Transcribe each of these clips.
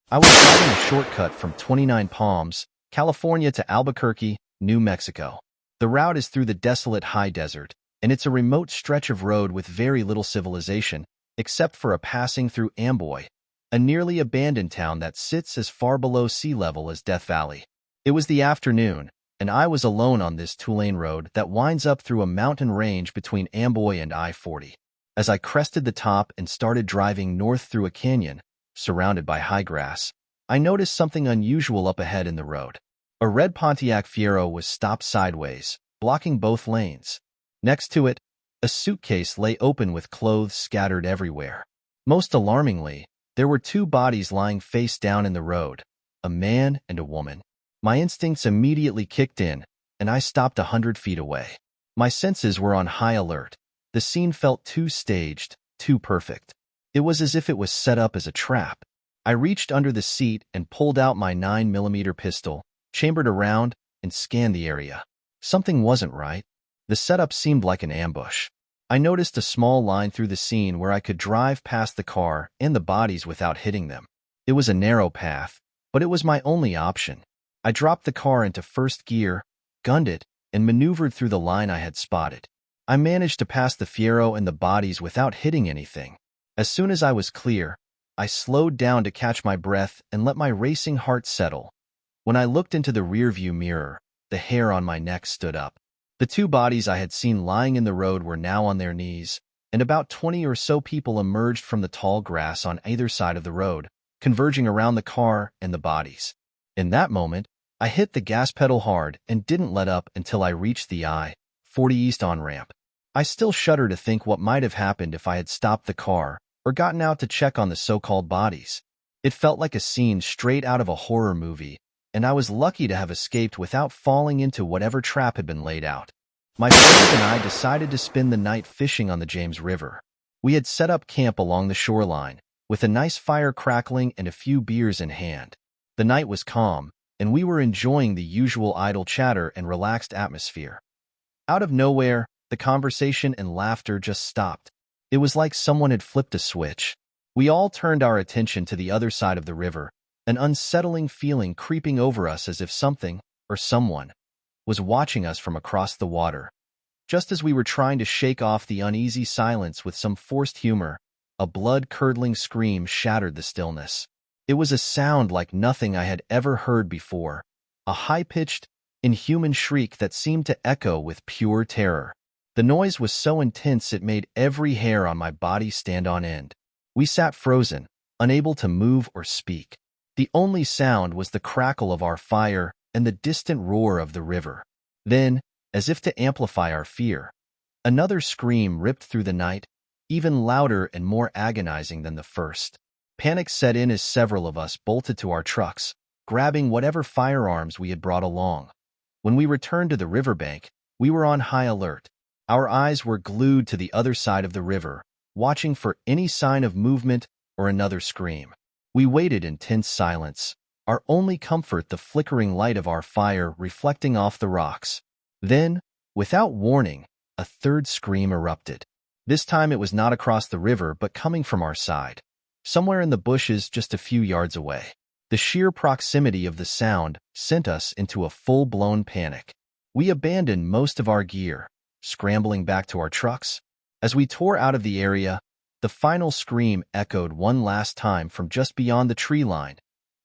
I was driving a shortcut from 29 Palms, California to Albuquerque, New Mexico. The route is through the desolate high desert, and it's a remote stretch of road with very little civilization, except for a passing through Amboy, a nearly abandoned town that sits as far below sea level as Death Valley. It was the afternoon, and I was alone on this two-lane road that winds up through a mountain range between Amboy and I-40. As I crested the top and started driving north through a canyon, surrounded by high grass, I noticed something unusual up ahead in the road. A red Pontiac Fiero was stopped sideways, blocking both lanes. Next to it, a suitcase lay open with clothes scattered everywhere. Most alarmingly, there were two bodies lying face down in the road, a man and a woman. My instincts immediately kicked in, and I stopped 100 feet away. My senses were on high alert. The scene felt too staged, too perfect. It was as if it was set up as a trap. I reached under the seat and pulled out my 9mm pistol, chambered around, and scanned the area. Something wasn't right. The setup seemed like an ambush. I noticed a small line through the scene where I could drive past the car and the bodies without hitting them. It was a narrow path, but it was my only option. I dropped the car into first gear, gunned it, and maneuvered through the line I had spotted. I managed to pass the Fiero and the bodies without hitting anything. As soon as I was clear, I slowed down to catch my breath and let my racing heart settle. When I looked into the rearview mirror, the hair on my neck stood up. The two bodies I had seen lying in the road were now on their knees, and about 20 or so people emerged from the tall grass on either side of the road, converging around the car and the bodies. In that moment, I hit the gas pedal hard and didn't let up until I reached the I-40 East on-ramp. I still shudder to think what might have happened if I had stopped the car or gotten out to check on the so-called bodies. It felt like a scene straight out of a horror movie, and I was lucky to have escaped without falling into whatever trap had been laid out. My friends and I decided to spend the night fishing on the James River. We had set up camp along the shoreline, with a nice fire crackling and a few beers in hand. The night was calm, and we were enjoying the usual idle chatter and relaxed atmosphere. Out of nowhere, the conversation and laughter just stopped. It was like someone had flipped a switch. We all turned our attention to the other side of the river, an unsettling feeling creeping over us as if something, or someone, was watching us from across the water. Just as we were trying to shake off the uneasy silence with some forced humor, a blood-curdling scream shattered the stillness. It was a sound like nothing I had ever heard before, a high-pitched, inhuman shriek that seemed to echo with pure terror. The noise was so intense it made every hair on my body stand on end. We sat frozen, unable to move or speak. The only sound was the crackle of our fire and the distant roar of the river. Then, as if to amplify our fear, another scream ripped through the night, even louder and more agonizing than the first. Panic set in as several of us bolted to our trucks, grabbing whatever firearms we had brought along. When we returned to the riverbank, we were on high alert. Our eyes were glued to the other side of the river, watching for any sign of movement or another scream. We waited in tense silence, our only comfort the flickering light of our fire reflecting off the rocks. Then, without warning, a third scream erupted. This time it was not across the river but coming from our side, somewhere in the bushes just a few yards away. The sheer proximity of the sound sent us into a full-blown panic. We abandoned most of our gear, scrambling back to our trucks. As we tore out of the area, the final scream echoed one last time from just beyond the tree line.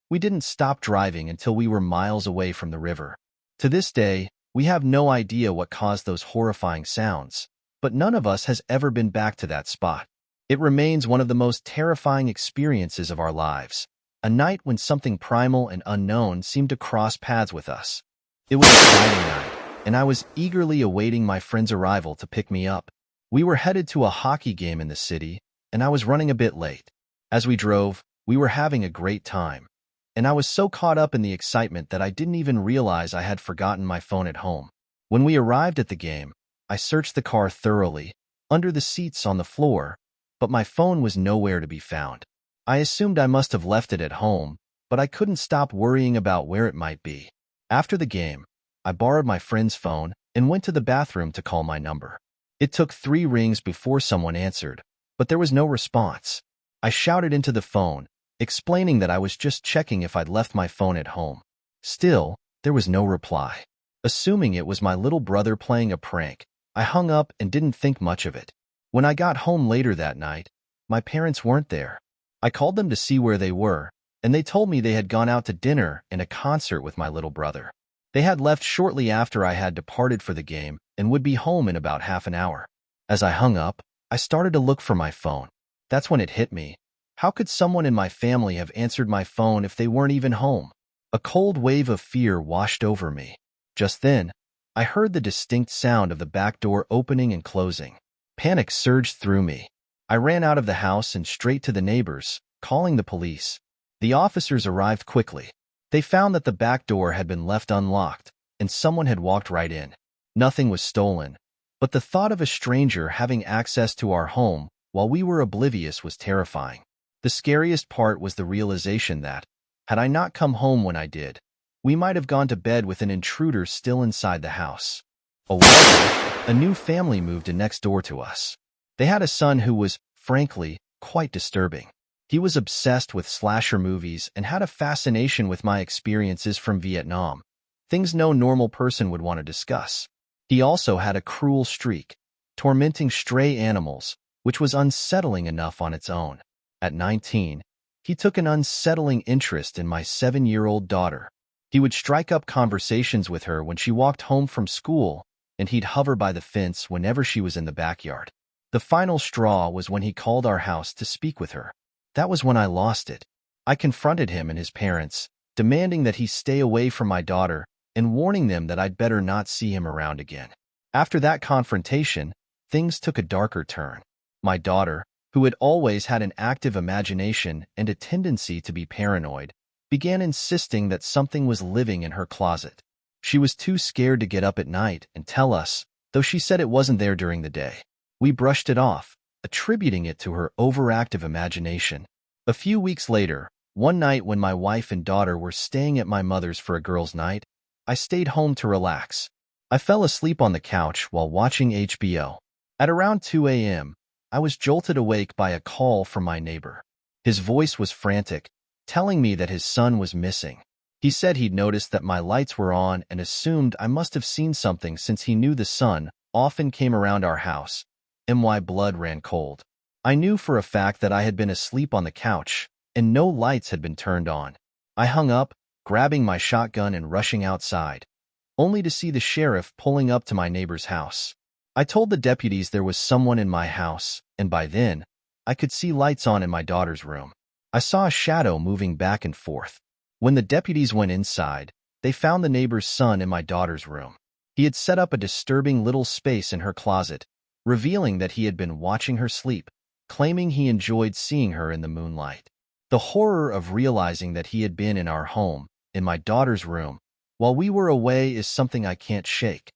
We didn't stop driving until we were miles away from the river. To this day, we have no idea what caused those horrifying sounds, but none of us has ever been back to that spot. It remains one of the most terrifying experiences of our lives, a night when something primal and unknown seemed to cross paths with us. It was a Friday night, and I was eagerly awaiting my friend's arrival to pick me up. We were headed to a hockey game in the city, and I was running a bit late. As we drove, we were having a great time, and I was so caught up in the excitement that I didn't even realize I had forgotten my phone at home. When we arrived at the game, I searched the car thoroughly, under the seats on the floor, but my phone was nowhere to be found. I assumed I must have left it at home, but I couldn't stop worrying about where it might be. After the game, I borrowed my friend's phone and went to the bathroom to call my number. It took 3 rings before someone answered, but there was no response. I shouted into the phone, explaining that I was just checking if I'd left my phone at home. Still, there was no reply. Assuming it was my little brother playing a prank, I hung up and didn't think much of it. When I got home later that night, my parents weren't there. I called them to see where they were, and they told me they had gone out to dinner and a concert with my little brother. They had left shortly after I had departed for the game and would be home in about half an hour. As I hung up, I started to look for my phone. That's when it hit me. How could someone in my family have answered my phone if they weren't even home? A cold wave of fear washed over me. Just then, I heard the distinct sound of the back door opening and closing. Panic surged through me. I ran out of the house and straight to the neighbors, calling the police. The officers arrived quickly. They found that the back door had been left unlocked, and someone had walked right in. Nothing was stolen, but the thought of a stranger having access to our home while we were oblivious was terrifying. The scariest part was the realization that, had I not come home when I did, we might have gone to bed with an intruder still inside the house. A while ago, a new family moved in next door to us. They had a son who was, frankly, quite disturbing. He was obsessed with slasher movies and had a fascination with my experiences from Vietnam, things no normal person would want to discuss. He also had a cruel streak, tormenting stray animals, which was unsettling enough on its own. At 19, he took an unsettling interest in my 7-year-old daughter. He would strike up conversations with her when she walked home from school, and he'd hover by the fence whenever she was in the backyard. The final straw was when he called our house to speak with her. That was when I lost it. I confronted him and his parents, demanding that he stay away from my daughter and warning them that I'd better not see him around again. After that confrontation, things took a darker turn. My daughter, who had always had an active imagination and a tendency to be paranoid, began insisting that something was living in her closet. She was too scared to get up at night and tell us, though she said it wasn't there during the day. We brushed it off, attributing it to her overactive imagination. A few weeks later, one night when my wife and daughter were staying at my mother's for a girls' night, I stayed home to relax. I fell asleep on the couch while watching HBO. At around 2 a.m., I was jolted awake by a call from my neighbor. His voice was frantic, telling me that his son was missing. He said he'd noticed that my lights were on and assumed I must have seen something since he knew the sun often came around our house. My blood ran cold. I knew for a fact that I had been asleep on the couch, and no lights had been turned on. I hung up, grabbing my shotgun and rushing outside, only to see the sheriff pulling up to my neighbor's house. I told the deputies there was someone in my house, and by then, I could see lights on in my daughter's room. I saw a shadow moving back and forth. When the deputies went inside, they found the neighbor's son in my daughter's room. He had set up a disturbing little space in her closet, revealing that he had been watching her sleep, claiming he enjoyed seeing her in the moonlight. The horror of realizing that he had been in our home, in my daughter's room, while we were away is something I can't shake.